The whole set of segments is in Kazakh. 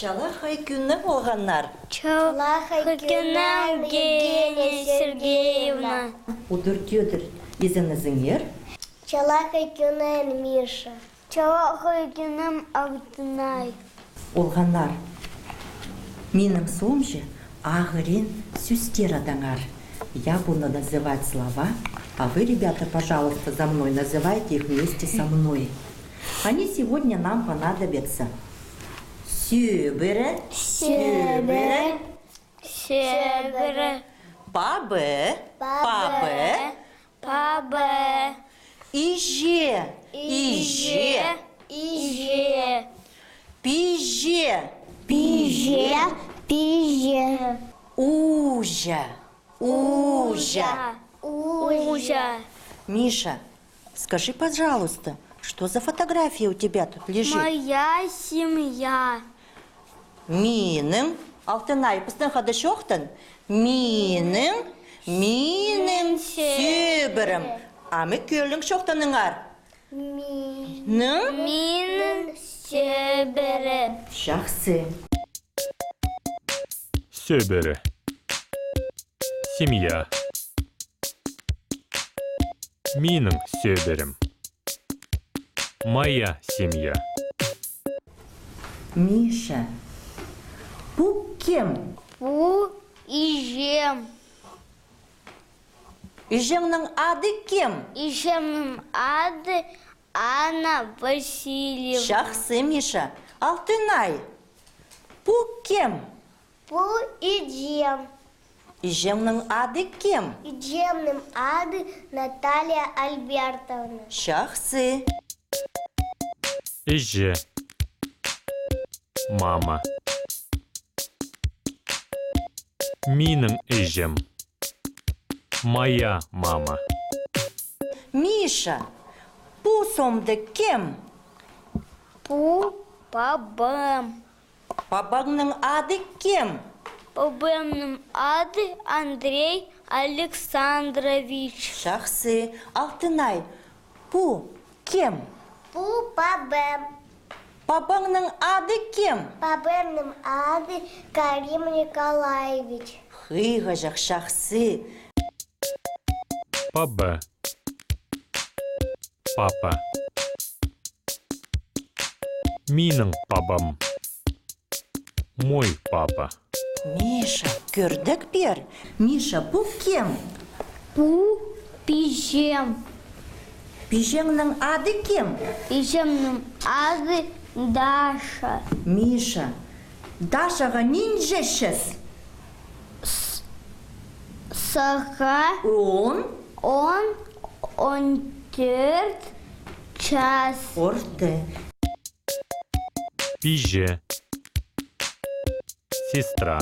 Чалахай күні болғаннар. Чалахай күні Евгения Сергеевна. Удыр-тюдыр езіңізіңер. Чалахай күні Миша. Чалахай күні Алтынай. Олғанар. Менің сомже ағырен сүстер адаңар. Я буду называть слова, а вы, ребята, пожалуйста, за мной называйте их вместе со мной. Они сегодня нам понадобятся. Сөбірі, Сөбірі, сөбірі, бабы, папы, пабы, иже, иже, иже, пиже, пиже, пиже, ужа, ужа. ужа. Миша, скажи, пожалуйста, что за фотография у тебя тут лежит? Моя семья. Миным, Алтынай, пыстың қады шоқтын? Миным сөбірім. Амы көлің шоқтыныңар? Миным сөбірім. Жақсы. Сөбірі. Семья. Миның сөбірім. Моя семья. Миша, bu кем? Bu ижем. Ижеңнің ады кем? Ижемнің ады Анна Васильевна. Жақсы, Миша. Алтынай, bu кем? Bu ижем. Ижеңнің ады кем? Ижемнің ады Наталья Альбертовна. Жақсы. Иже. Мама. Миның ижем. Моя мама. Миша, bu сомды кем? Bu babam. Бабаңның ады кем? Babamның ады Андрей Александрович. Жақсы. Алтынай, bu кем? Bu babam. Бабаңның ады кем? Babamның ады Карим Николаевич. Хыға жақсы. Папа. Папа. Миның папам. Мой папа. Миша, көрдік бер. Миша, bu кем? Bu пижем. Пижеңнің ады кем? Пижемнің ады Даша. Миша, Дашаға нен жешіс? Саға 14 час. Орты. Пиже. Сестра.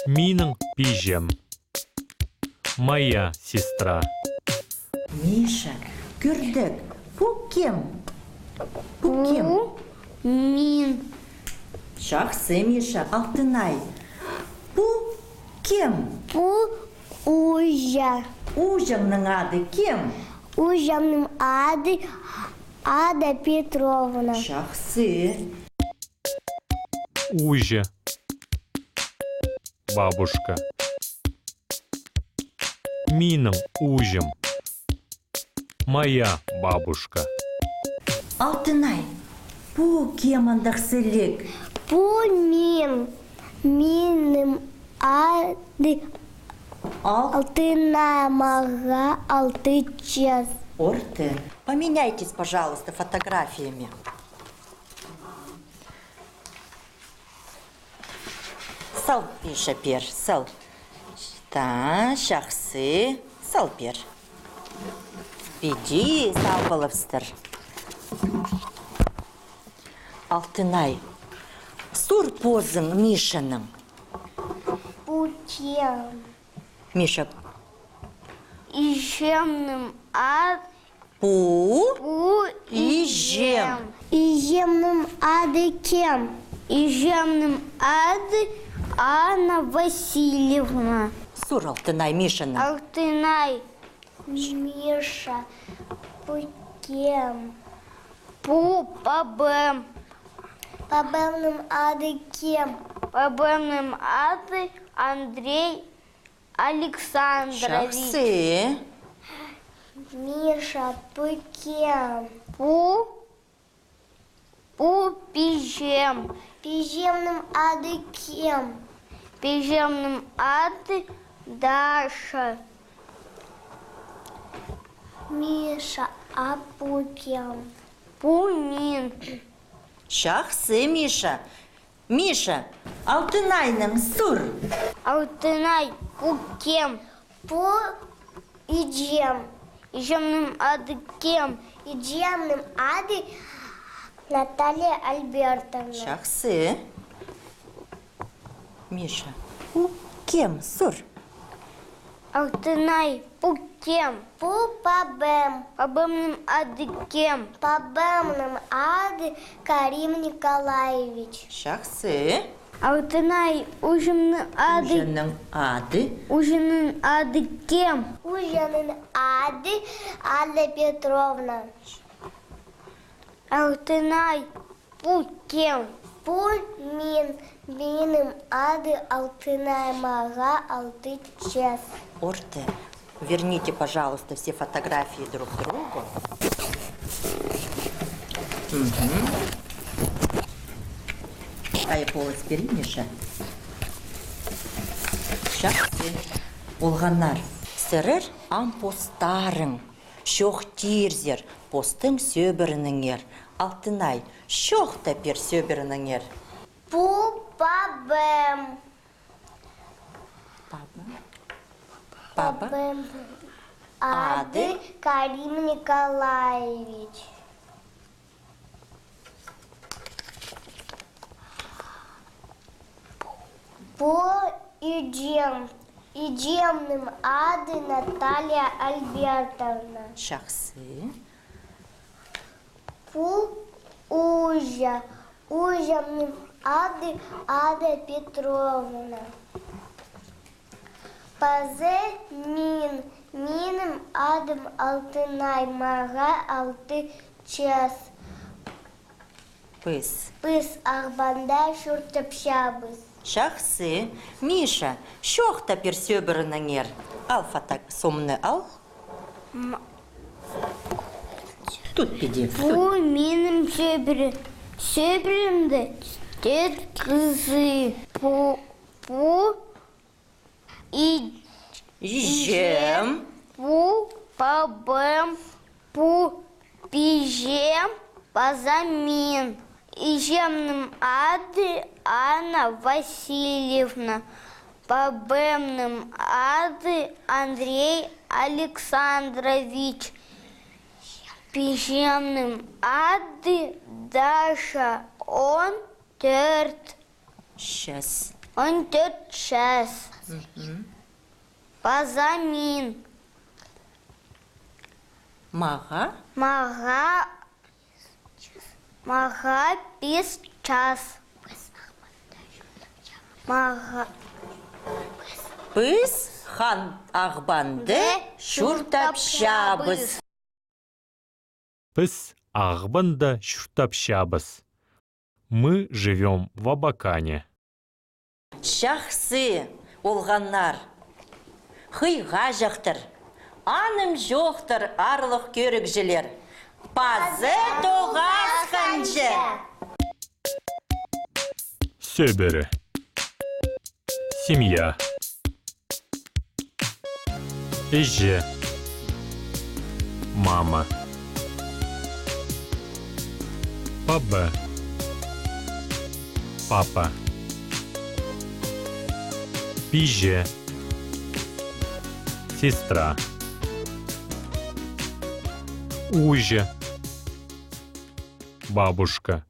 Миның пижем. Моя сестра. Миша, көрдік. Bu кем? Bu кем? Мин. Жақсы, Миша. Алтынай, bu кем? Bu Ужа. Ужаңның ады кем? Ужамның ады Ада Петровна. Жақсы. Ужа. Бабушка. Миның ужем. Моя бабушка. Алтынай, bu кем андақсылық? Bu Мин. Минның ады Алтынай, мага 6 час. Орты. Поменяйтесь, пожалуйста, фотографиями. Сал, Миша, пер, сал. Та, жақсы. Сал, пер. Иди, сал болыпстыр. Алтынай, сур позың Мишаның. Bu кем. Миша, Ижемнің ады bu ижем. Ижемнің ады кем? Ижемнің ады Анна Васильевна. Сур, Алтынай, Мишаның. Алтынай. Миша. Bu кем? Bu babam. Папиным ады кем? Папиным ады Андрей Александрович. Жақсы. Миша, пу кем? Пу пижем. Пижемным ады кем? Пижемным ады Даша. Миша, а пу кем? Пунин. Жақсы, Миша. Миша, алтынайның сұр. Алтынай, пу кем? Пу иджем. Иджемным ады кем? Иджемным ады Наталья Альбертовна. Жақсы. Миша, кем сұр? Алтынай, пу кем? Пу пабем. Пабемным ады кем? Пабемным ады Карим Николаевич. Жақсы. Алтынай, ужинның ады. Ужының ады. Ужинның ады кем? Ужинның ады Алла Петровна. Алтынай, пу кем? Пу мин. Миным ады Алтынай мага алты час. Орте, верните, пожалуйста, все фотографии друг другу. Айполыс бері, Миша. Жақсы. Олғанар, сірір ам постарың. Шоқ тирзер, постың сөбірініңер. Алтынай, шоқ тәпер сөбірініңер. Пу пабем. Пабем. Ады Карим Николаевич. По иджем. Иджемным ады Наталья Альбертовна. Жақсы. Пу ужа. Ужемным ады Ада Петровна. Пазе мин. Миным адым Алтынай мага алты час. Пыс. Пыс Ахбанда шуртапшабыз. Жақсы. Миша, шоқ тәпер сөбірініңер. Ал сомны ал. Тут педи. Пу миным сөбірімді тет кызы. Пу Ижем. Пу пабем. Пу пижем. Пазамин. Ижемным ады Анна Васильевна. Пабемным ады Андрей Александрович. Пижемным ады Даша. Он төрт. Сейчас. Он төрт час. Пазамин. Мага. Мага пис час. Мага. Пыс хан Ағбанды шуртапшабыз. Біз Ағбанда шуртапшабыз. Мы живем в Абакане. Жақсы, олғаннар. Хыйға жақтыр. Аным жоқтыр арлық көрік желер. Пазы тоғас қанжы. Сөбірі. Семья. Эже. Мама. Папа. Папа. Пиже. Сестра. Ужа. Бабушка.